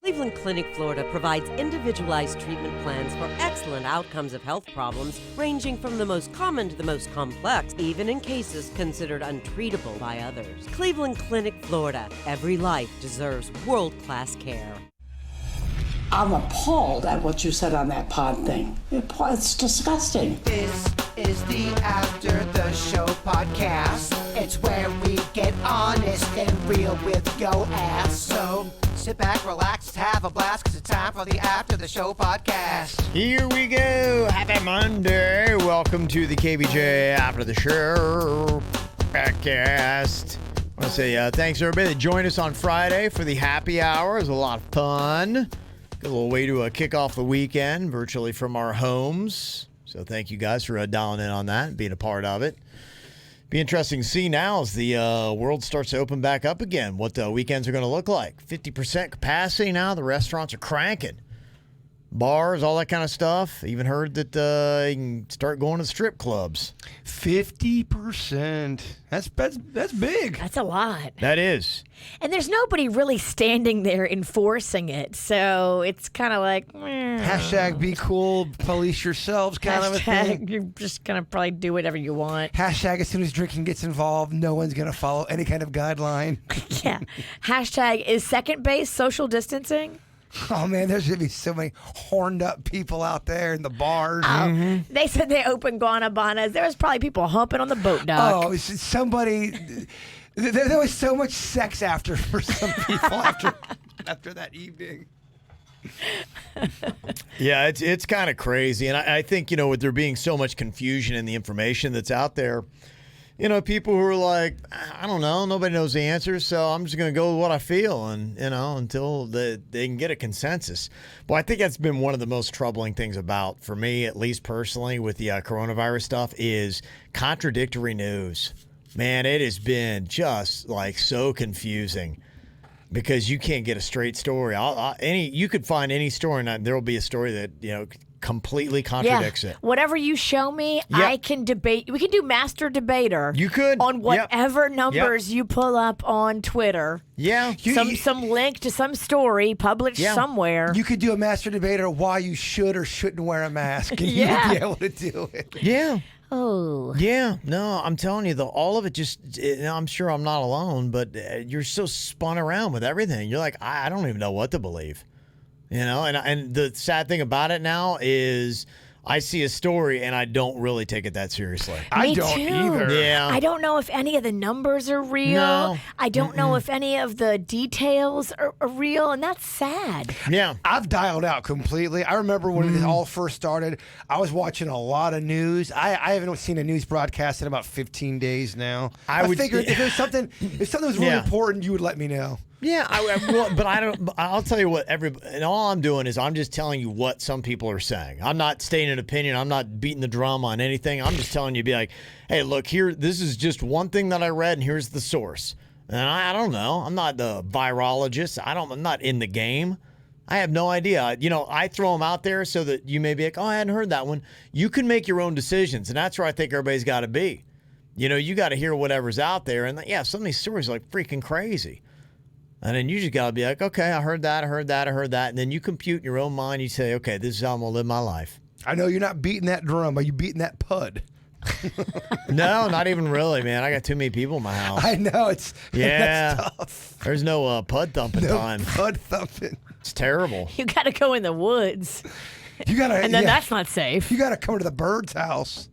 Cleveland Clinic, Florida provides individualized treatment plans for excellent outcomes of health problems ranging from the most common to the most complex, even in cases considered untreatable by others. Cleveland Clinic, Florida. Every life deserves world-class care. I'm appalled at what you said on that pod thing. It's disgusting. This is the After the Show podcast. It's where we get honest and real with yo ass. So sit back, relax, have a blast, cause it's time for the After the Show podcast. Here we go. Happy Monday. Welcome to the KVJ After the Show podcast. I want to say thanks to everybody that joined us on Friday for the happy hour. It was a lot of fun. Good little way to kick off the weekend virtually from our homes. So thank you guys for dialing in on that and being a part of it. Be interesting to see now as the world starts to open back up again what the weekends are going to look like. 50% capacity now. The restaurants are cranking. Bars, all that kind of stuff. Even heard that you can start going to strip clubs. 50%. That's big. That's a lot. That is. And there's nobody really standing there enforcing it. So it's kind of like, Hashtag be cool, police yourselves kind of a thing. You're just going to probably do whatever you want. Hashtag as soon as drinking gets involved, no one's going to follow any kind of guideline. Yeah. Hashtag is second base social distancing? Oh, man, there's going to be so many horned up people out there in the bars. Oh, They said they opened Guanabanas. There was probably people humping on the boat dock. Oh, somebody... There was so much sex after for some people after that evening. Yeah, it's kind of crazy. And I think, with there being so much confusion in the information that's out there, people who are like, I don't know, nobody knows the answers, so I'm just going to go with what I feel, and until they can get a consensus. Well, I think that's been one of the most troubling things about, for me, at least personally, with the coronavirus stuff, is contradictory news. Man, it has been just like so confusing because you can't get a straight story. You could find any story, and there will be a story that completely contradicts it. Whatever you show me, Yep. I can debate. We can do master debater. You could. On whatever numbers Yep. you pull up on Twitter. Yeah. Some link to some story published somewhere. You could do a master debater why you should or shouldn't wear a mask, and Yeah. you would be able to do it. Yeah. Oh. Yeah, no, I'm telling you, all of it just, I'm sure I'm not alone, but you're so spun around with everything. You're like, I don't even know what to believe. And the sad thing about it now is I see a story and I don't really take it that seriously. I don't either. Yeah. I don't know if any of the numbers are real. No. I don't know if any of the details are real, and that's sad. Yeah. I've dialed out completely. I remember when it all first started, I was watching a lot of news. I haven't seen a news broadcast in about 15 days now. I figured if something was really important, you would let me know. Yeah, but I don't. I'll tell you what. And all I'm doing is I'm just telling you what some people are saying. I'm not stating an opinion. I'm not beating the drum on anything. I'm just telling you, be like, hey, look here. This is just one thing that I read, and here's the source. And I don't know. I'm not the virologist. I'm not in the game. I have no idea. I throw them out there so that you may be like, oh, I hadn't heard that one. You can make your own decisions, and that's where I think everybody's got to be. You got to hear whatever's out there, and some of these stories are like freaking crazy. And then you just got to be like, okay, I heard that. And then you compute in your own mind. You say, okay, this is how I'm going to live my life. I know you're not beating that drum. Are you beating that pud? No, not even really, man. I got too many people in my house. I know. That's tough. There's no pud thumping time. Pud thumping. It's terrible. You got to go in the woods. You gotta, and then that's not safe. You got to come to the bird's house.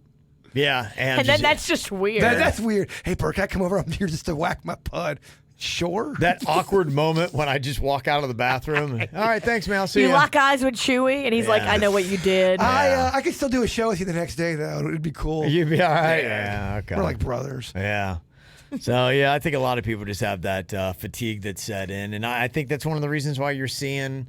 Yeah. And then that's just weird. That's weird. Hey, Bert, can I come over up here just to whack my pud? Sure. That awkward moment when I just walk out of the bathroom. And, all right, thanks, man. I'll see you. You lock eyes with Chewy, and he's like, I know what you did. I could still do a show with you the next day, though. It'd be cool. You'd be all right? Yeah, okay. We're like brothers. Yeah. So, I think a lot of people just have that fatigue that's set in. And I think that's one of the reasons why you're seeing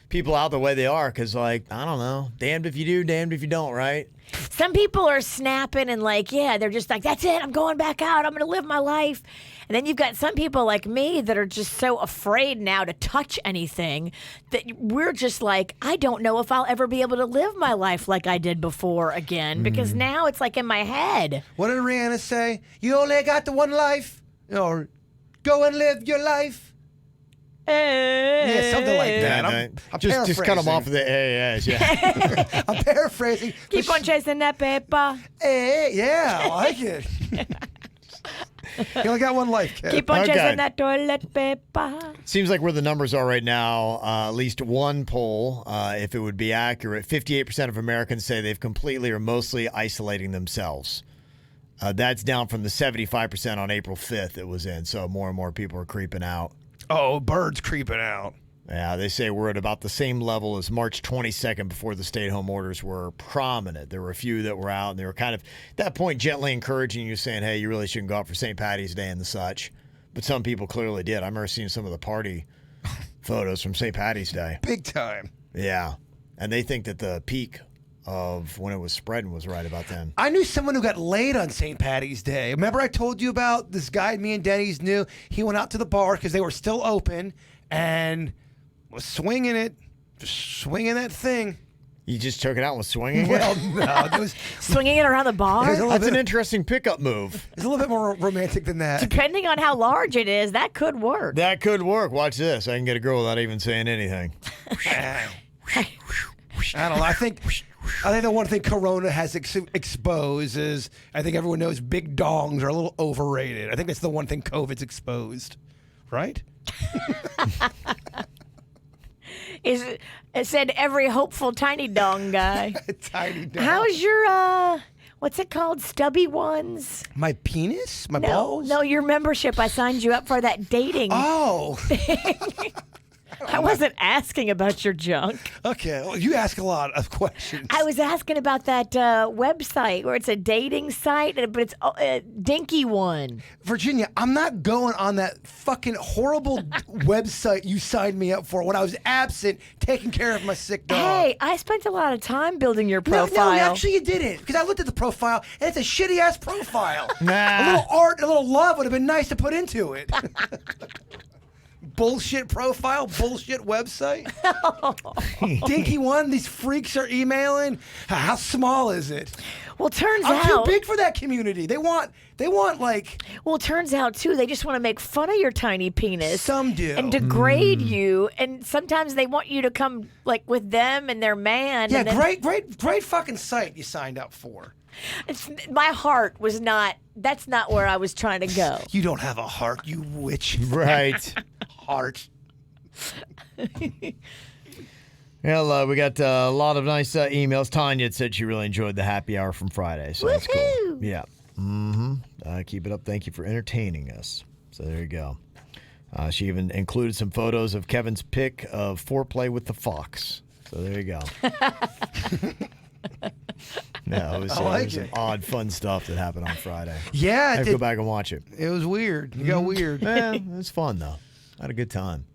people out the way they are. Because, I don't know, damned if you do, damned if you don't, right? Some people are snapping and they're just like, that's it. I'm going back out. I'm going to live my life. And then you've got some people like me that are just so afraid now to touch anything that we're just like, I don't know if I'll ever be able to live my life like I did before again, because now it's like in my head. What did Rihanna say? You only got the one life? Or go and live your life? Yeah, something something like that. I'm just cut them off of the AAS. Yeah. I'm paraphrasing. Keep on chasing that paper. Hey, yeah, I like it. You only got one life, Kev. Keep on chasing that toilet paper. Seems like where the numbers are right now, at least one poll, if it would be accurate, 58% of Americans say they've completely or mostly isolating themselves. That's down from the 75% on April 5th it was in, so more and more people are creeping out. Oh, birds creeping out. Yeah, they say we're at about the same level as March 22nd before the stay-at-home orders were prominent. There were a few that were out, and they were kind of, at that point, gently encouraging you, saying, hey, you really shouldn't go out for St. Patty's Day and the such. But some people clearly did. I remember seeing some of the party photos from St. Patty's Day. Big time. Yeah, and they think that the peak of when it was spreading was right about then. I knew someone who got laid on St. Patty's Day. Remember I told you about this guy me and Denny's knew? He went out to the bar because they were still open and was swinging it, just swinging that thing. You just took it out and was swinging it? Well, no. It was Swinging it around the bar? That's an interesting pickup move. It's a little bit more romantic than that. Depending on how large it is, that could work. That could work. Watch this. I can get a girl without even saying anything. I don't know. I think the one thing Corona has exposed is I think everyone knows big dongs are a little overrated. I think that's the one thing COVID's exposed, right? It said every hopeful tiny dong guy. Tiny dong. How's your what's it called? Stubby ones? My penis? My balls? No, your membership. I signed you up for that dating. Oh. I wasn't asking about your junk. Okay. Well, you ask a lot of questions. I was asking about that website where it's a dating site, but it's a dinky one. Virginia, I'm not going on that fucking horrible website you signed me up for when I was absent taking care of my sick dog. Hey, I spent a lot of time building your profile. No, actually you didn't. Because I looked at the profile, and it's a shitty-ass profile. Nah. A little art, a little love would have been nice to put into it. Bullshit profile, bullshit website. Dinky one, these freaks are emailing. How small is it? Well, turns I'm out too big for that community. They want like. Well, it turns out too, they just want to make fun of your tiny penis. Some do. And degrade you, and sometimes they want you to come like with them and their man. Yeah, and then, great fucking site you signed up for. My heart was not. That's not where I was trying to go. You don't have a heart, you witch. Right. Heart. Well, we got a lot of nice emails. Tanya had said she really enjoyed the happy hour from Friday, so that's cool. Yeah. Keep it up. Thank you for entertaining us. So there you go. She even included some photos of Kevin's pic of foreplay with the fox. So there you go. No, it was some odd, fun stuff that happened on Friday. Yeah. I have to go back and watch it. It was weird. It got weird. Yeah, it was fun, though. I had a good time.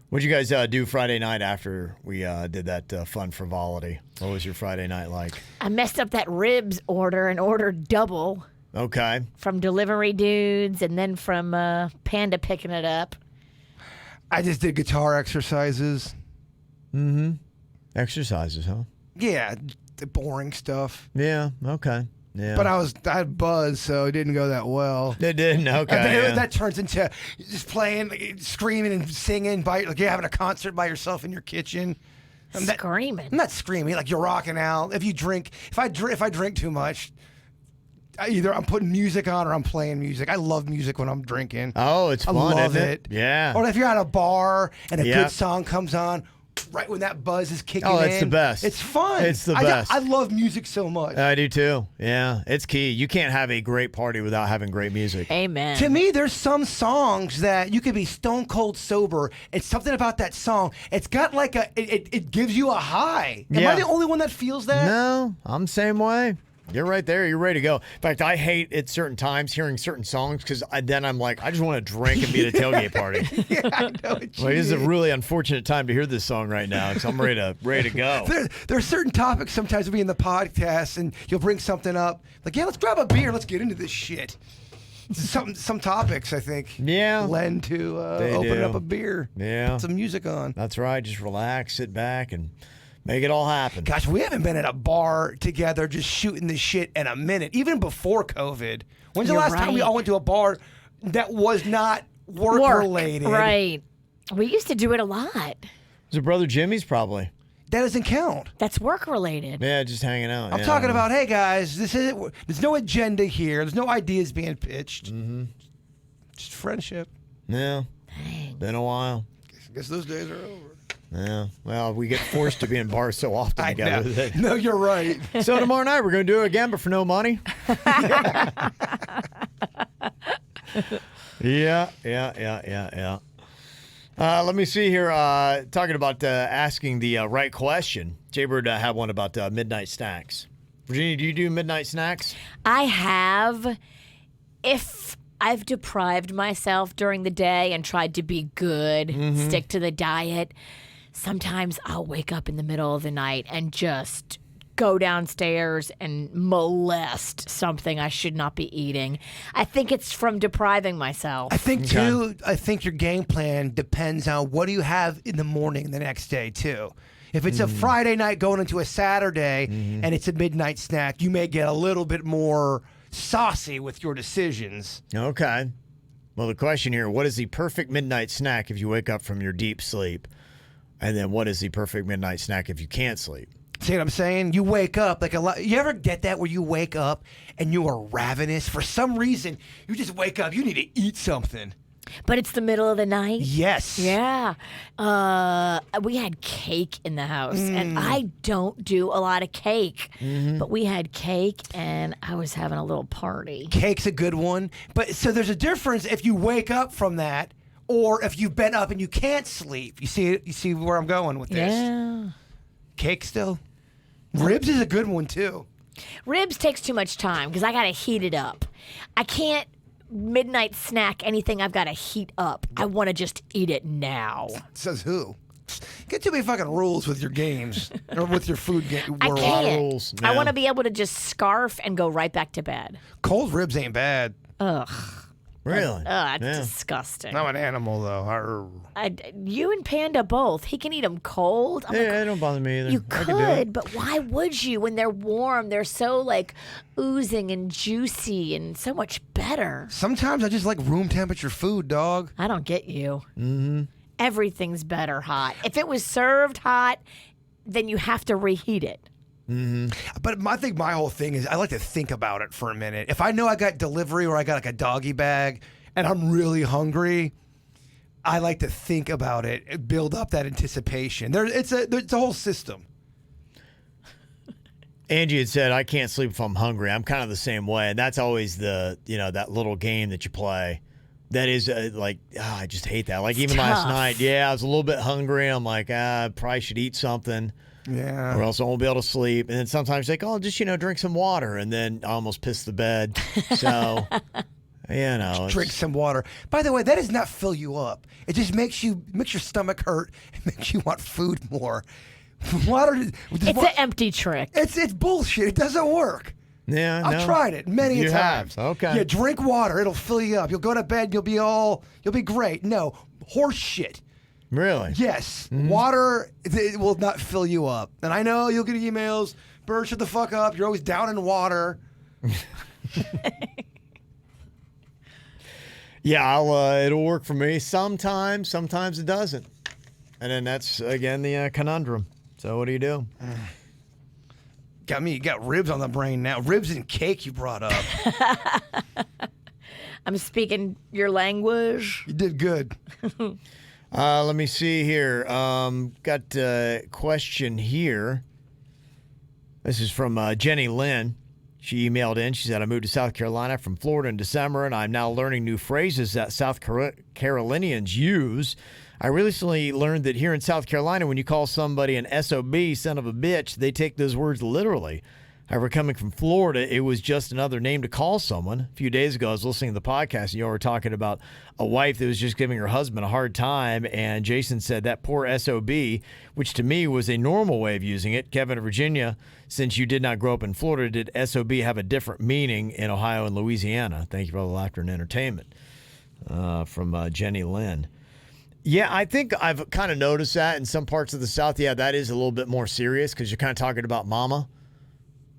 What'd you guys do Friday night after we did that fun frivolity? What was your Friday night like? I messed up that ribs order and ordered double. Okay. From delivery dudes and then from Panda picking it up. I just did guitar exercises. Exercises, huh? Yeah, the boring stuff. Yeah, okay. Yeah. But I had buzz, so it didn't go that well. It didn't? Okay. That turns into just playing, screaming and singing, like you're having a concert by yourself in your kitchen. Screaming? I'm not screaming, like you're rocking out. If I drink too much, either I'm putting music on or I'm playing music. I love music when I'm drinking. Oh, it's fun, I love isn't it. Yeah. Or if you're at a bar and a good song comes on, right when that buzz is kicking in. Oh, it's the best. It's fun. It's the best. I love music so much. I do too. Yeah, it's key. You can't have a great party without having great music. Amen. To me, there's some songs that you could be stone cold sober. It's something about that song. It's got like it gives you a high. Am I the only one that feels that? No, I'm the same way. You're right there. You're ready to go. In fact, I hate at certain times hearing certain songs because then I'm like, I just want to drink and be at a tailgate party. Yeah, I know what you this is a really unfortunate time to hear this song right now because I'm ready to go. There are certain topics sometimes we'll be in the podcast and you'll bring something up. Like, yeah, let's grab a beer. Let's get into this shit. Some topics, I think, lend to opening up a beer. Yeah. Put some music on. That's right. Just relax, sit back, and make it all happen. Gosh, we haven't been at a bar together just shooting this shit in a minute, even before COVID. When's the last time we all went to a bar that was not work-related? Right. We used to do it a lot. Is it Brother Jimmy's probably? That doesn't count. That's work related. Yeah, just hanging out. I'm talking about, hey guys, there's no agenda here. There's no ideas being pitched. Mm-hmm. Just friendship. Yeah. Dang. Been a while. Guess those days are over. Yeah. Well, we get forced to be in bars so often together. No, you're right. So tomorrow night we're going to do it again, but for no money. Yeah. Let me see here. Talking about asking the right question. Jaybird had one about midnight snacks. Virginia, do you do midnight snacks? I have. If I've deprived myself during the day and tried to be good, stick to the diet, sometimes I'll wake up in the middle of the night and just go downstairs and molest something I should not be eating. I think it's from depriving myself. I think, too, your game plan depends on what do you have in the morning the next day, too. If it's a Friday night going into a Saturday and it's a midnight snack, you may get a little bit more saucy with your decisions. Okay. Well, the question here, what is the perfect midnight snack if you wake up from your deep sleep? And then what is the perfect midnight snack if you can't sleep? See what I'm saying? You wake up like a lot. You ever get that where you wake up and you are ravenous? For some reason, you just wake up. You need to eat something. But it's the middle of the night? Yes. Yeah. We had cake in the house, and I don't do a lot of cake. But we had cake, and I was having a little party. Cake's a good one. But so there's a difference if you wake up from that or if you've been up and you can't sleep. You see where I'm going with this? Yeah. Cake still? Ribs is a good one, too. Ribs takes too much time because I got to heat it up. I can't midnight snack anything I've got to heat up. I want to just eat it now. Says who? Get too many fucking rules with your games or with your food game. I can't. Rules. I Yeah. want to be able to just scarf and go right back to bed. Cold ribs ain't bad. Ugh. Really? It's Yeah. disgusting. I'm an animal, though. You and Panda both. He can eat them cold. I'm like, Yeah, it don't bother me either. you I can do it. could, but why would you? When they're warm, they're so like oozing and juicy and so much better. Sometimes I just like room temperature food, dog. I don't get you. Mm-hmm. Everything's better hot. If it was served hot, then you have to reheat it. But I think my whole thing is I like to think about it for a minute. If I know I got delivery or I got like a doggy bag and I'm really hungry, I like to think about it, build up that anticipation. It's a whole system. Angie had said, I can't sleep if I'm hungry. I'm kind of the same way. And that's always that little game that you play. That is I just hate that. Like even last night, I was a little bit hungry. I'm like, I probably should eat something. Yeah. Or else I won't be able to sleep. And then sometimes like, just, drink some water. And then I almost piss the bed. So, drink some water. By the way, that does not fill you up. It just makes your stomach hurt and makes you want food more. Water. It's an empty trick. It's bullshit. It doesn't work. Yeah, I've tried it many You times. have. Okay. Yeah, drink water. It'll fill you up. You'll go to bed. You'll be great. No, horse shit. Really? Yes. Water, it will not fill you up. And I know you'll get emails. Bird, shut the fuck up. You're always down in water. Yeah, it'll work for me. Sometimes it doesn't. And then that's, again, the conundrum. So what do you do? You got ribs on the brain now. Ribs and cake you brought up. I'm speaking your language. You did good. Let me see here. Got a question here. This is from Jenny Lynn. She emailed in. She said, I moved to South Carolina from Florida in December, and I'm now learning new phrases that South Carolinians use. I recently learned that here in South Carolina, when you call somebody an SOB, son of a bitch, they take those words literally. However, coming from Florida, it was just another name to call someone. A few days ago, I was listening to the podcast, and you all were talking about a wife that was just giving her husband a hard time, and Jason said that poor SOB, which to me was a normal way of using it. Kevin, Virginia, since you did not grow up in Florida, did SOB have a different meaning in Ohio and Louisiana? Thank you for all the laughter and entertainment. From Jenny Lynn. Yeah, I think I've kind of noticed that in some parts of the South. Yeah, that is a little bit more serious because you're kind of talking about mama.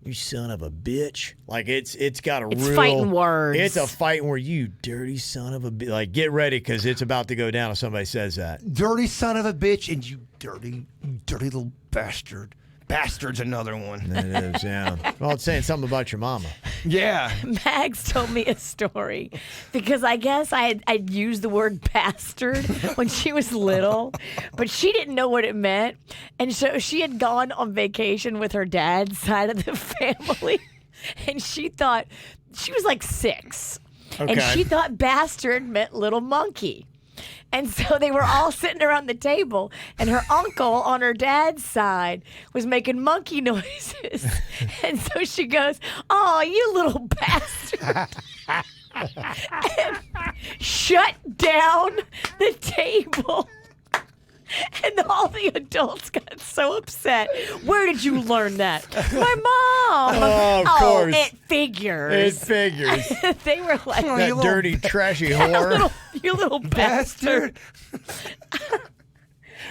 You son of a bitch. Like, it's got a It's real... fighting words. It's a fighting word. You dirty son of a bitch. Like, get ready, because it's about to go down if somebody says that. Dirty son of a bitch, and you dirty little bastard. Bastard's another one. That is, yeah. Well, it's saying something about your mama. Yeah. Mags told me a story because I guess I'd used the word bastard when she was little, but she didn't know what it meant. And so she had gone on vacation with her dad's side of the family, and she thought, she was like 6, and she thought bastard meant little monkey. And so they were all sitting around the table, and her uncle on her dad's side was making monkey noises. And so she goes, "Oh, you little bastard." And shut down the table. And all the adults got so upset. Where did you learn that? My mom. Oh, of course. It figures. It figures. They were like, That dirty, trashy whore. you little bastard.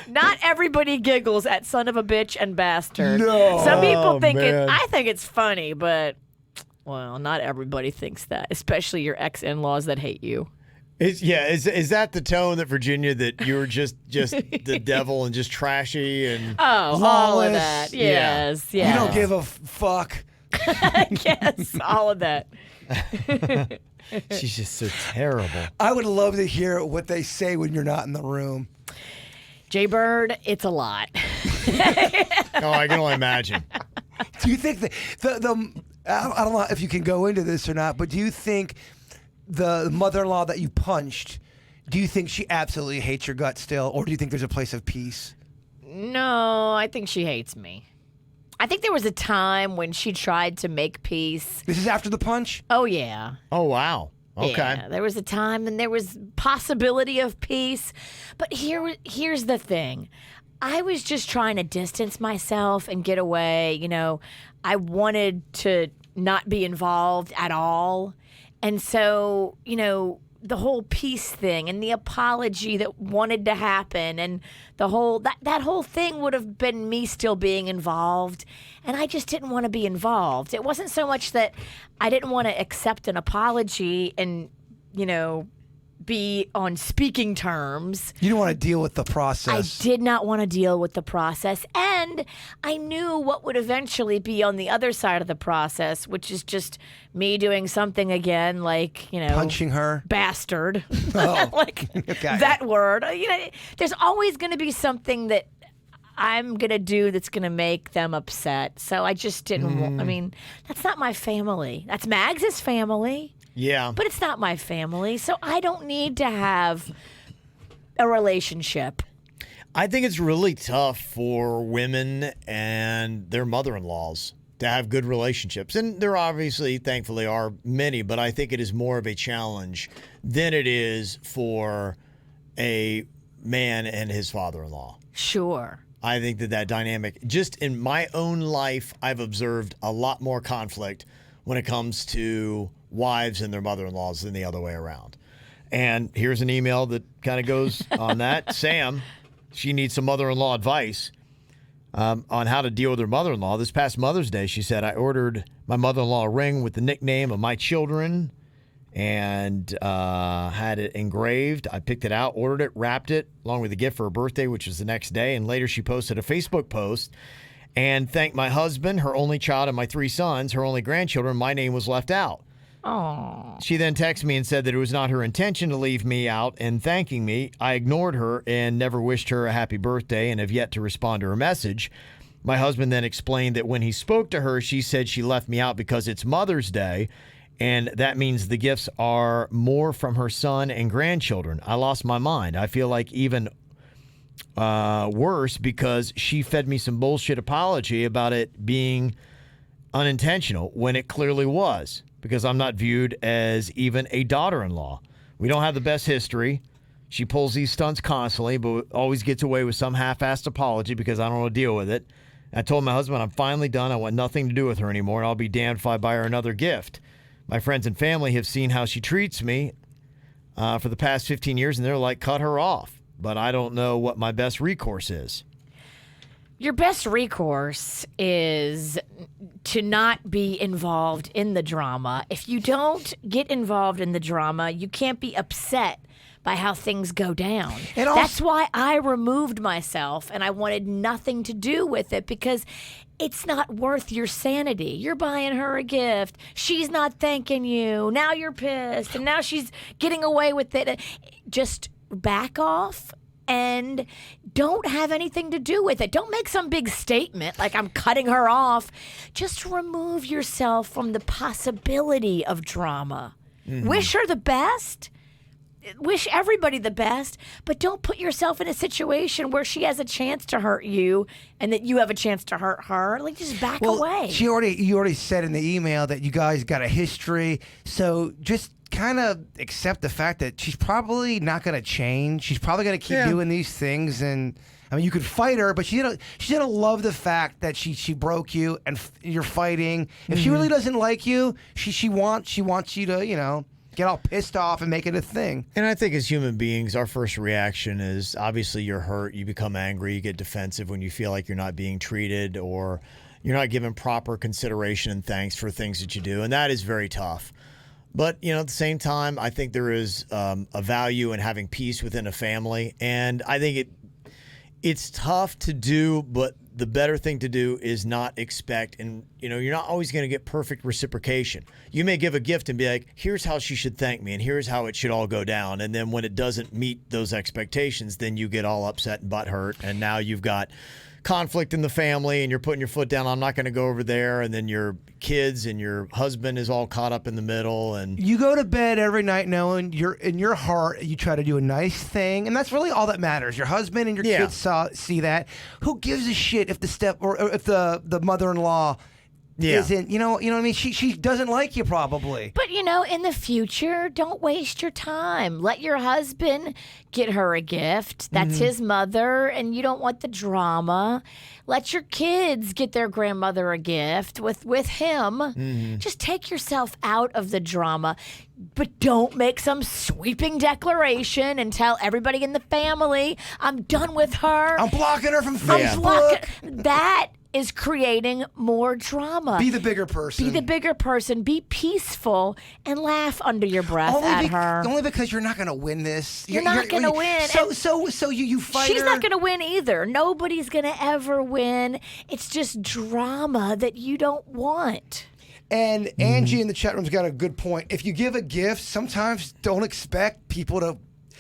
Not everybody giggles at son of a bitch and bastard. No. Some people think man. I think it's funny, but, well, not everybody thinks that, especially your ex-in-laws that hate you. Is that the tone that Virginia, that you're just the devil and just trashy and Oh, all of that. Yes, You yes. don't give a fuck. Yes, all of that. she's just so terrible. I would love to hear what they say when you're not in the room. Jay Bird, it's a lot. Oh, I can only imagine. Do you think the I don't know if you can go into this or not, but do you think the mother-in-law that you punched, do you think she absolutely hates your guts still, or do you think there's a place of peace? No, I think she hates me. I think there was a time when she tried to make peace. This is after the punch? Oh, yeah. Oh, wow. Okay. Yeah, there was a time and there was possibility of peace. But here's the thing. I was just trying to distance myself and get away. You know, I wanted to not be involved at all. And so, you know, the whole peace thing and the apology that wanted to happen and the whole that whole thing would have been me still being involved, and I just didn't want to be involved. It wasn't so much that I didn't want to accept an apology and, you know, be on speaking terms. You don't want to deal with the process. I did not want to deal with the process, and I knew what would eventually be on the other side of the process, which is just me doing something again, like, you know, Punching her? bastard, Oh, like okay. that word. You know, there's always going to be something that I'm going to do that's going to make them upset. So I just didn't want, I mean, that's not my family. That's Mags's family. Yeah. But it's not my family, so I don't need to have a relationship. I think it's really tough for women and their mother-in-laws to have good relationships. And there obviously, thankfully, are many, but I think it is more of a challenge than it is for a man and his father-in-law. Sure. I think that dynamic, just in my own life, I've observed a lot more conflict when it comes to wives and their mother-in-laws than the other way around. And here's an email that kind of goes on that. Sam, she needs some mother-in-law advice on how to deal with her mother-in-law. This past Mother's Day, she said, I ordered my mother-in-law a ring with the nickname of my children and had it engraved. I picked it out, ordered it, wrapped it, along with a gift for her birthday, which was the next day. And later she posted a Facebook post and thanked my husband, her only child, and my 3 sons, her only grandchildren. My name was left out. Oh. She then texted me and said that it was not her intention to leave me out in thanking me. I ignored her and never wished her a happy birthday and have yet to respond to her message. My husband then explained that when he spoke to her, she said she left me out because it's Mother's Day, and that means the gifts are more from her son and grandchildren. I lost my mind. I feel like even worse because she fed me some bullshit apology about it being unintentional when it clearly was, because I'm not viewed as even a daughter-in-law. We don't have the best history. She pulls these stunts constantly, but always gets away with some half-assed apology because I don't want to deal with it. I told my husband I'm finally done. I want nothing to do with her anymore, and I'll be damned if I buy her another gift. My friends and family have seen how she treats me for the past 15 years, and they're like, cut her off. But I don't know what my best recourse is. Your best recourse is to not be involved in the drama. If you don't get involved in the drama, you can't be upset by how things go down. That's why I removed myself and I wanted nothing to do with it, because it's not worth your sanity. You're buying her a gift. She's not thanking you. Now you're pissed. And now she's getting away with it. Just back off and don't have anything to do with it. Don't make some big statement like I'm cutting her off. Just remove yourself from the possibility of drama. Wish her the best. Wish everybody the best, but don't put yourself in a situation where she has a chance to hurt you and that you have a chance to hurt her. Like, just back away. You already said in the email that you guys got a history, so just kind of accept the fact that she's probably not going to change. She's probably going to keep doing these things, and I mean, you could fight her, but she's gonna love the fact that she broke you and you're fighting. If she really doesn't like you, she wants you to get all pissed off and make it a thing. And I think as human beings, our first reaction is obviously you're hurt, you become angry, you get defensive when you feel like you're not being treated or you're not given proper consideration and thanks for things that you do. And that is very tough. But, at the same time, I think there is a value in having peace within a family. And I think it's tough to do, but the better thing to do is not expect, and you're not always going to get perfect reciprocation. You may give a gift and be like, here's how she should thank me and here's how it should all go down. And then when it doesn't meet those expectations, then you get all upset and butthurt. And now you've got conflict in the family and you're putting your foot down. I'm not going to go over there. And then your kids and your husband is all caught up in the middle. And you go to bed every night knowing you're in your heart, you try to do a nice thing. And that's really all that matters. Your husband and your kids see that. Who gives a shit if if the mother-in-law isn't, you know what I mean? She doesn't like you probably. But, in the future, don't waste your time. Let your husband get her a gift. That's his mother, and you don't want the drama. Let your kids get their grandmother a gift with him. Just take yourself out of the drama. But don't make some sweeping declaration and tell everybody in the family, I'm done with her. I'm blocking her from Facebook. That is creating more drama. Be the bigger person. Be the bigger person. Be peaceful and laugh under your breath at her. Only because you're not going to win this. You're not going to win. So you fight She's her. not going to win either. Nobody's going to ever win. It's just drama that you don't want. And Angie in the chat room's got a good point. If you give a gift, sometimes don't expect people to.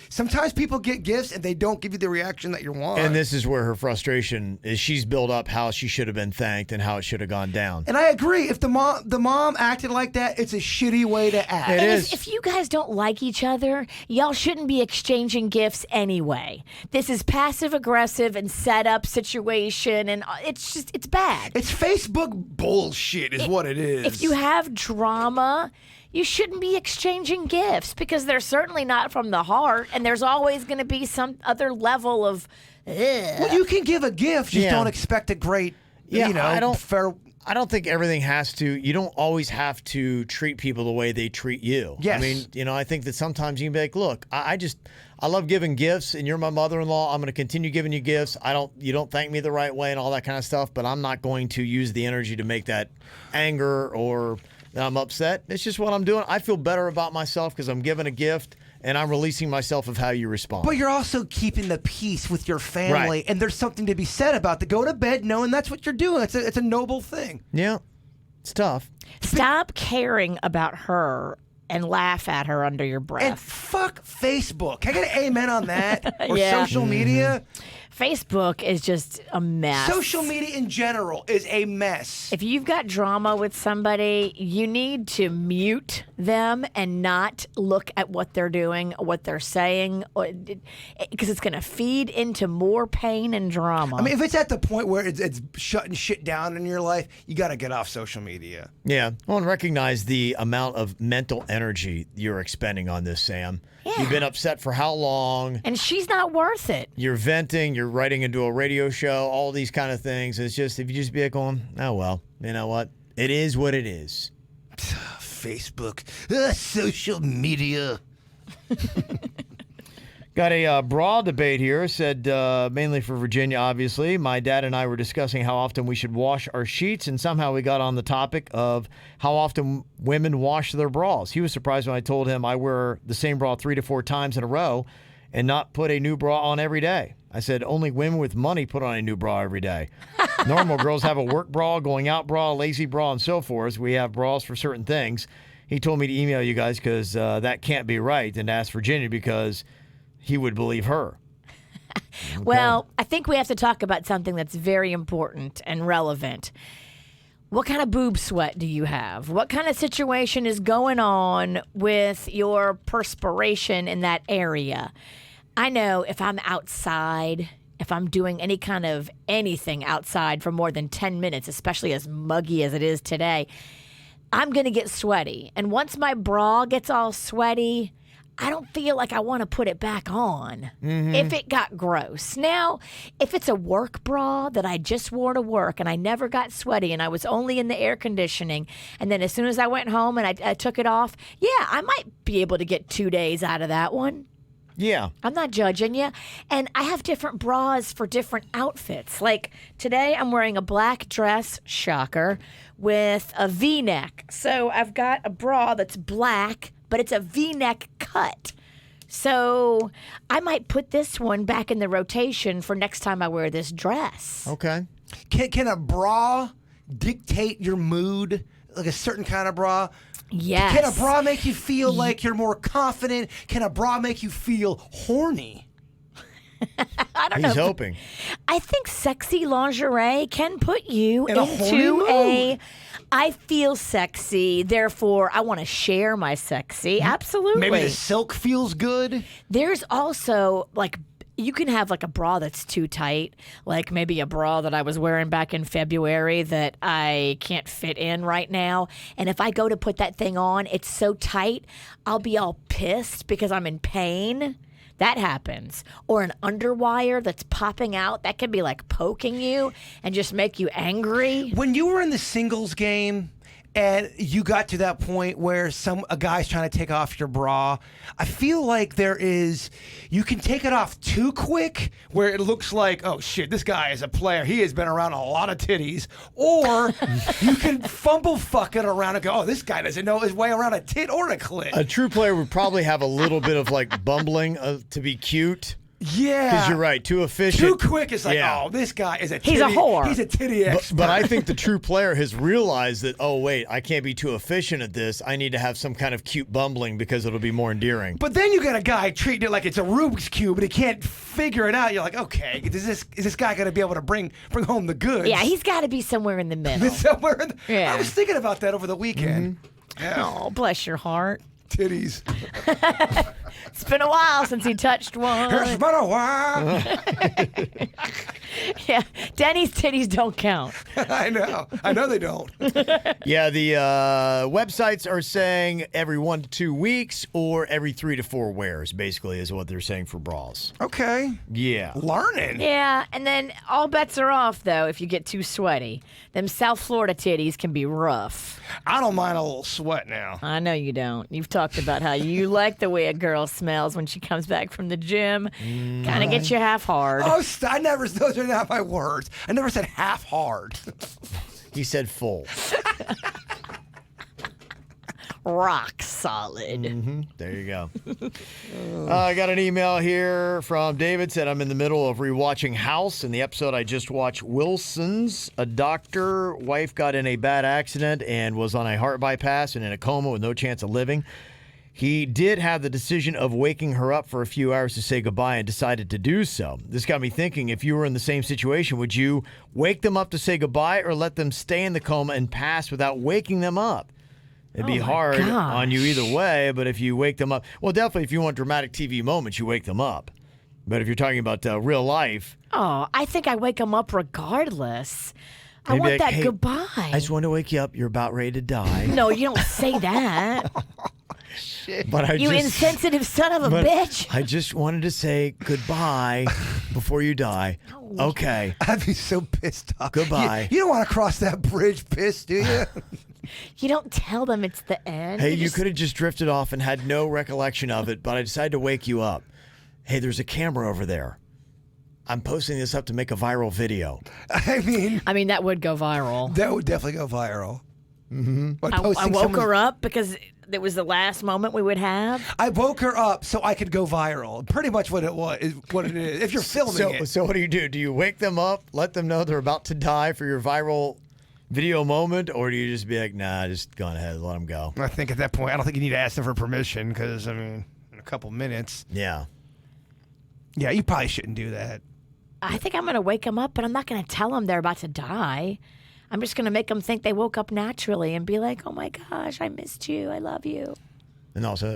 Sometimes people get gifts and they don't give you the reaction that you want. And this is where her frustration is. She's built up how she should have been thanked and how it should have gone down. And I agree. If the mom acted like that, it's a shitty way to act. It is. If you guys don't like each other, y'all shouldn't be exchanging gifts anyway. This is passive aggressive and set up situation, and it's bad. It's Facebook bullshit is what it is. If you have drama, you shouldn't be exchanging gifts because they're certainly not from the heart, and there's always going to be some other level of. Well, you can give a gift, just don't expect a great. I don't think everything has to. You don't always have to treat people the way they treat you. Yes. I mean, I think that sometimes you can be like, look, I love giving gifts, and you're my mother-in-law. I'm going to continue giving you gifts. You don't thank me the right way and all that kind of stuff, but I'm not going to use the energy to make that anger or that I'm upset. It's just what I'm doing. I feel better about myself because I'm giving a gift and I'm releasing myself of how you respond. But you're also keeping the peace with your family, right. And there's something to be said about to go to bed knowing that's what you're doing. It's a noble thing. Yeah, it's tough. Stop caring about her and laugh at her under your breath. And fuck Facebook. Can I get an amen on that? Or social media? Facebook is just a mess. Social media in general is a mess. If you've got drama with somebody, you need to mute them and not look at what they're doing, what they're saying, because it's going to feed into more pain and drama. I mean, if it's at the point where it's shutting shit down in your life, you got to get off social media. Yeah. Well, and recognize the amount of mental energy you're expending on this, Sam. Yeah. You've been upset for how long? And she's not worth it. You're venting, you're writing into a radio show, all these kind of things. It's just, if you just be like going, oh, well, you know what? It is what it is. Facebook. Social media. Got a bra debate here. Said mainly for Virginia, obviously. My dad and I were discussing how often we should wash our sheets, and somehow we got on the topic of how often women wash their bras. He was surprised when I told him I wear the same bra 3 to 4 times in a row and not put a new bra on every day. I said only women with money put on a new bra every day. Normal girls have a work bra, going out bra, lazy bra, and so forth. We have bras for certain things. He told me to email you guys because that can't be right, and ask Virginia because he would believe her. Okay. Well, I think we have to talk about something that's very important and relevant. What kind of boob sweat do you have? What kind of situation is going on with your perspiration in that area? I know if I'm outside, if I'm doing any kind of anything outside for more than 10 minutes, especially as muggy as it is today, I'm going to get sweaty. And once my bra gets all sweaty, I don't feel like I want to put it back on if it got gross. Now, if it's a work bra that I just wore to work and I never got sweaty and I was only in the air conditioning, and then as soon as I went home and I took it off, yeah, I might be able to get 2 days out of that one. Yeah. I'm not judging you. And I have different bras for different outfits. Like today I'm wearing a black dress, shocker, with a V-neck. So I've got a bra that's black, but it's a V-neck cut. So I might put this one back in the rotation for next time I wear this dress. Okay. Can a bra dictate your mood? Like a certain kind of bra? Yes. Can a bra make you feel like you're more confident? Can a bra make you feel horny? I don't know. He's hoping. I think sexy lingerie can put you In a horny into mood. I feel sexy, therefore I want to share my sexy. Absolutely. Maybe the silk feels good. There's also like you can have like a bra that's too tight, like maybe a bra that I was wearing back in February that I can't fit in right now. And if I go to put that thing on, it's so tight, I'll be all pissed because I'm in pain. That happens. Or an underwire that's popping out, that can be like poking you and just make you angry. When you were in the singles game and you got to that point where a guy's trying to take off your bra, I feel like you can take it off too quick where it looks like, oh shit, this guy is a player. He has been around a lot of titties. Or you can fumble fucking around and go, oh, this guy doesn't know his way around a tit or a clit. A true player would probably have a little bit of like bumbling to be cute. Yeah. Because you're right, too efficient. Too quick is like, oh, this guy is a titty. He's a whore. He's a titty expert. But I think the true player has realized that, oh, wait, I can't be too efficient at this. I need to have some kind of cute bumbling because it'll be more endearing. But then you got a guy treating it like it's a Rubik's Cube, but he can't figure it out. You're like, okay, is this guy going to be able to bring home the goods? Yeah, he's got to be somewhere in the middle. Yeah. I was thinking about that over the weekend. Mm-hmm. Yeah. Oh, bless your heart. Titties. It's been a while since he touched one. It's been a while. Yeah, Denny's titties don't count. I know they don't. Yeah, the websites are saying every 1 to 2 weeks or every 3 to 4 wears, basically, is what they're saying for bras. Okay. Yeah. Learning. Yeah, and then all bets are off, though, if you get too sweaty. Them South Florida titties can be rough. I don't mind a little sweat now. I know you don't. You've talked about how you like the way a girl smells when she comes back from the gym. Kind of gets you half hard. Oh, those are not my words. I never said half hard. He said full. Rock solid. Mm-hmm. There you go. I got an email here from David. Said, I'm in the middle of rewatching House. In the episode I just watched, Wilson's, a doctor, wife got in a bad accident and was on a heart bypass and in a coma with no chance of living. He did have the decision of waking her up for a few hours to say goodbye and decided to do so. This got me thinking, if you were in the same situation, would you wake them up to say goodbye or let them stay in the coma and pass without waking them up? It'd be hard on you either way, but if you wake them up, well, definitely if you want dramatic TV moments, you wake them up. But if you're talking about real life. Oh, I think I wake them up regardless. I want like, that hey, goodbye. I just want to wake you up. You're about ready to die. No, you don't say that. But you insensitive son of a bitch. I just wanted to say goodbye before you die. Okay. I'd be so pissed off. Goodbye. You don't want to cross that bridge pissed, do you? You don't tell them it's the end. Hey, you could have just drifted off and had no recollection of it, but I decided to wake you up. hey, there's a camera over there. I'm posting this up to make a viral video. I mean, that would go viral. That would definitely go viral. Mm-hmm. I woke her up because it was the last moment we would have. I woke her up so I could go viral. Pretty much what it was, what it is. If you're filming it. So what do you do? Do you wake them up, let them know they're about to die for your viral video moment, or do you just be like, nah, just go on ahead, let them go? I think at that point, I don't think you need to ask them for permission because, I mean, in a couple minutes. Yeah. Yeah, you probably shouldn't do that. I think I'm going to wake them up, but I'm not going to tell them they're about to die. I'm just going to make them think they woke up naturally and be like, oh my gosh, I missed you. I love you. And also,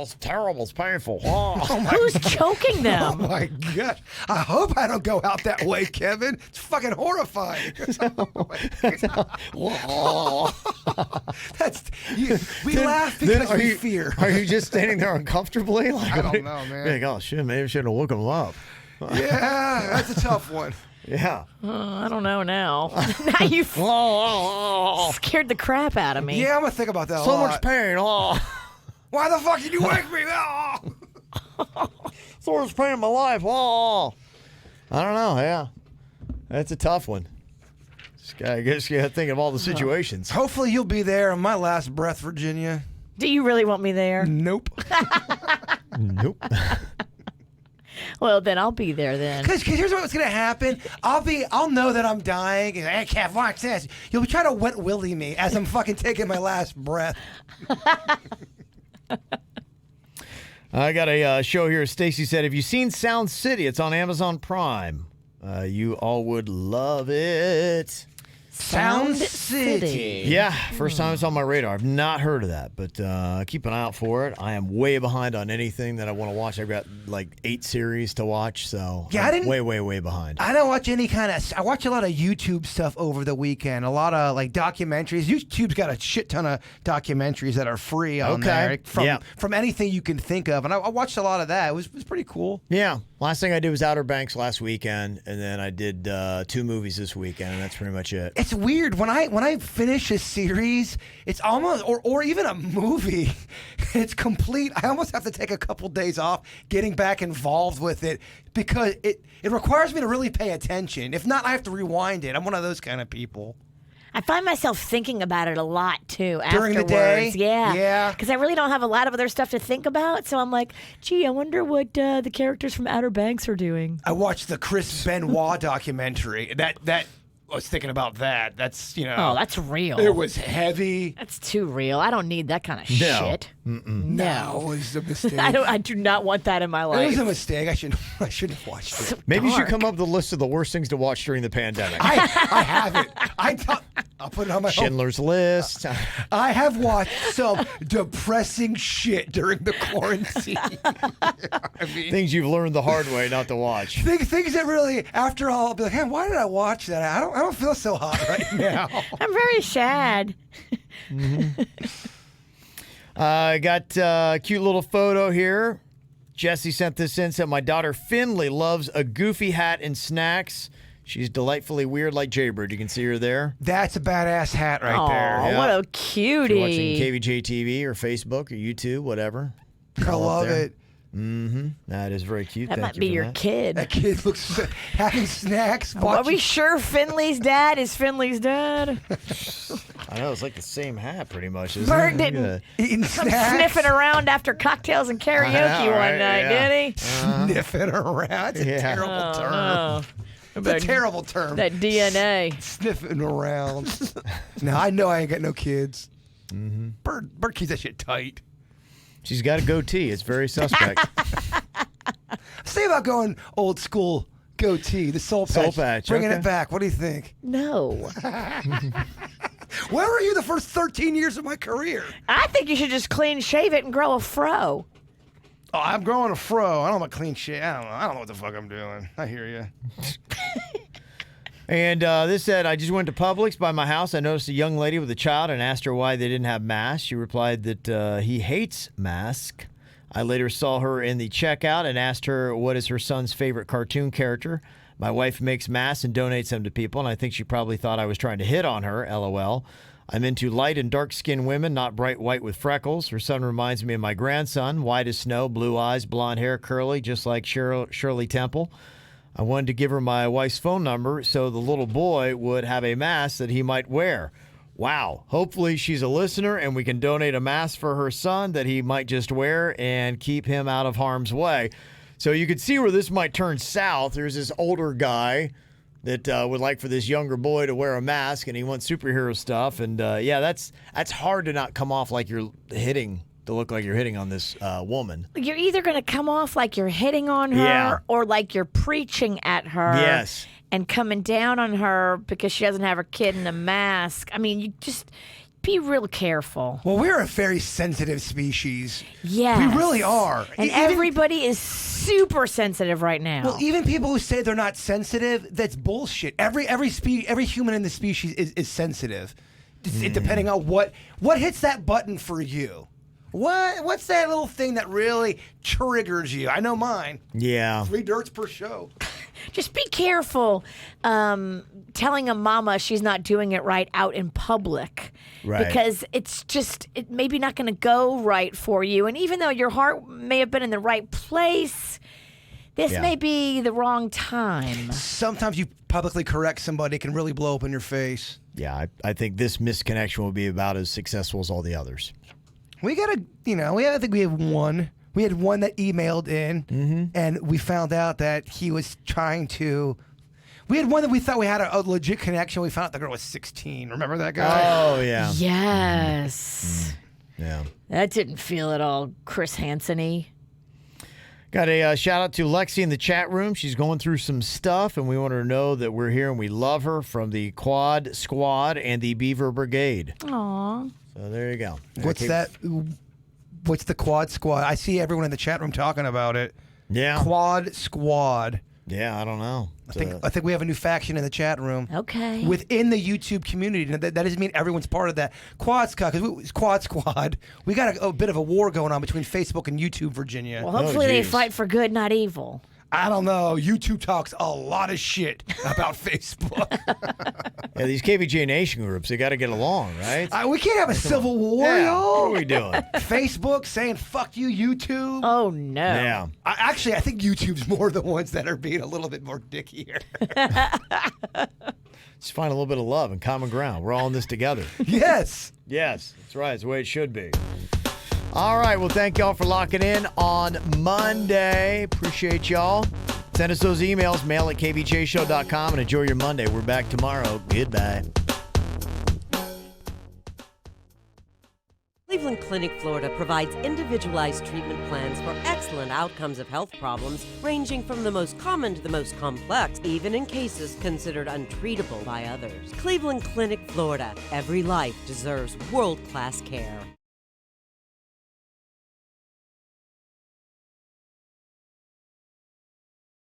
it's terrible. It's painful. Who's choking them? Oh my gosh. I hope I don't go out that way, Kevin. It's fucking horrifying. We laugh because we fear. Are you just standing there uncomfortably? Like, I don't know, man. Like, oh, shit, maybe I should have woken him up. Yeah, that's a tough one. Yeah. I don't know now. Now you scared the crap out of me. Yeah, I'm going to think about that so a lot. much pain. Why the fuck did you wake me? So much pain in my life. I don't know. Yeah. That's a tough one. I guess you got to think of all the situations. Hopefully you'll be there on my last breath, Virginia. Do you really want me there? Nope. Nope. Well, then I'll be there then. Because here's what's going to happen. I'll know that I'm dying. And, hey, Kev, watch this. You'll be trying to wet willy me as I'm fucking taking my last breath. I got a show here. Stacy said, have you seen Sound City? It's on Amazon Prime. You all would love it. Sound City. Yeah, first time it's on my radar. I've not heard of that, but keep an eye out for it. I am way behind on anything that I want to watch. I've got like 8 series to watch, so yeah, I'm way behind. I don't watch any kind of... I watch a lot of YouTube stuff over the weekend, a lot of like documentaries. YouTube's got a shit ton of documentaries that are free on there from anything you can think of, and I watched a lot of that. It was pretty cool. Yeah, last thing I did was Outer Banks last weekend, and then I did 2 movies this weekend, and that's pretty much it. It's weird when I finish a series, it's almost or even a movie, it's complete. I almost have to take a couple days off getting back involved with it because it requires me to really pay attention. If not, I have to rewind it. I'm one of those kind of people. I find myself thinking about it a lot, too, during afterwards. the day? Yeah. Because I really don't have a lot of other stuff to think about, so I'm like, gee, I wonder what the characters from Outer Banks are doing. I watched the Chris Benoit documentary. That I was thinking about that. That's, Oh, that's real. It was heavy. That's too real. I don't need that kind of shit. No, it was a mistake. I do not want that in my life. It was a mistake. I shouldn't have watched it. Maybe you should come up with a list of the worst things to watch during the pandemic. I have it. I'll put it on my Schindler's List. I have watched some depressing shit during the quarantine. I mean, things you've learned the hard way not to watch. Things that really, after all, I'll be like, hey, why did I watch that? I don't feel so hot right now. I'm very sad. I got a cute little photo here. Jesse sent this in, said, my daughter Finley loves a goofy hat and snacks. She's delightfully weird like Jaybird. You can see her there. That's a badass hat right there. Oh, what a cutie. If you're watching KVJ TV or Facebook or YouTube, whatever. I love it. Mm-hmm. That is very cute. That Thank might you be for your that. kid. That kid looks having snacks. Are we sure Finley's dad is Finley's dad? I know, it's like the same hat pretty much, isn't Bert it? didn't eating come snacks. sniffing around after cocktails and karaoke one night, did he? Sniffing around. It's a terrible term. No. It's a terrible term. That DNA. Sniffing around. Now, I know I ain't got no kids. Mm-hmm. Bert keeps that shit tight. She's got a goatee. It's very suspect. Say about going old school goatee, the soul patch. Soul patch, Bringing okay. it back. What do you think? No. Where were you the first 13 years of my career? I think you should just clean shave it and grow a fro. Oh, I'm growing a fro. I don't know about clean shit. I don't know what the fuck I'm doing. I hear you. And this said, I just went to Publix by my house. I noticed a young lady with a child and asked her why they didn't have masks. She replied that he hates masks. I later saw her in the checkout and asked her what is her son's favorite cartoon character. My wife makes masks and donates them to people, and I think she probably thought I was trying to hit on her, LOL. I'm into light and dark-skinned women, not bright white with freckles. Her son reminds me of my grandson, white as snow, blue eyes, blonde hair, curly, just like Shirley Temple. I wanted to give her my wife's phone number so the little boy would have a mask that he might wear. Wow. Hopefully she's a listener and we can donate a mask for her son that he might just wear and keep him out of harm's way. So you could see where this might turn south. There's this older guy that would like for this younger boy to wear a mask, and he wants superhero stuff. And that's hard to not come off like you're hitting, to look like you're hitting on this woman. You're either going to come off like you're hitting on her or like you're preaching at her. Yes. And coming down on her because she doesn't have her kid in a mask. I mean, you just be real careful. Well, we're a very sensitive species. Yes. We really are. And everybody is super sensitive right now. Well, even people who say they're not sensitive, that's bullshit. Every human in the species is sensitive. Depending on what hits that button for you. What's that little thing that really triggers you? I know mine. Yeah. 3 dirts per show. Just be careful telling a mama she's not doing it right out in public. Right. Because it's maybe not going to go right for you. And even though your heart may have been in the right place, this may be the wrong time. Sometimes you publicly correct somebody, it can really blow up in your face. Yeah, I think this misconnection will be about as successful as all the others. We got I think we have one. We had one that emailed in, and we found out that he was trying to. We had one that we thought we had a legit connection. We found out the girl was 16. Remember that guy? Oh, yeah. Yes. Yeah. That didn't feel at all Chris Hansen-y. Got a shout out to Lexi in the chat room. She's going through some stuff, and we want her to know that we're here and we love her, from the Quad Squad and the Beaver Brigade. Aw. So there you go. What's that? What's the Quad Squad? I see everyone in the chat room talking about it. Yeah. Quad Squad. Yeah, I don't know. I think we have a new faction in the chat room. Okay. Within the YouTube community. Now, that doesn't mean everyone's part of that. Quad Squad. We got a bit of a war going on between Facebook and YouTube, Virginia. Well, hopefully they fight for good, not evil. I don't know. YouTube talks a lot of shit about Facebook. Yeah, these KVJ Nation groups, they got to get along, right? We can't have a civil war, Yeah, yo. what are we doing? Facebook saying, fuck you, YouTube. Oh, no. Yeah. I think YouTube's more the ones that are being a little bit more dickier. Just find a little bit of love and common ground. We're all in this together. Yes. Yes, that's right. It's the way it should be. All right. Well, thank y'all for locking in on Monday. Appreciate y'all. Send us those emails, mail at kvjshow.com, and enjoy your Monday. We're back tomorrow. Goodbye. Cleveland Clinic, Florida provides individualized treatment plans for excellent outcomes of health problems ranging from the most common to the most complex, even in cases considered untreatable by others. Cleveland Clinic, Florida. Every life deserves world-class care.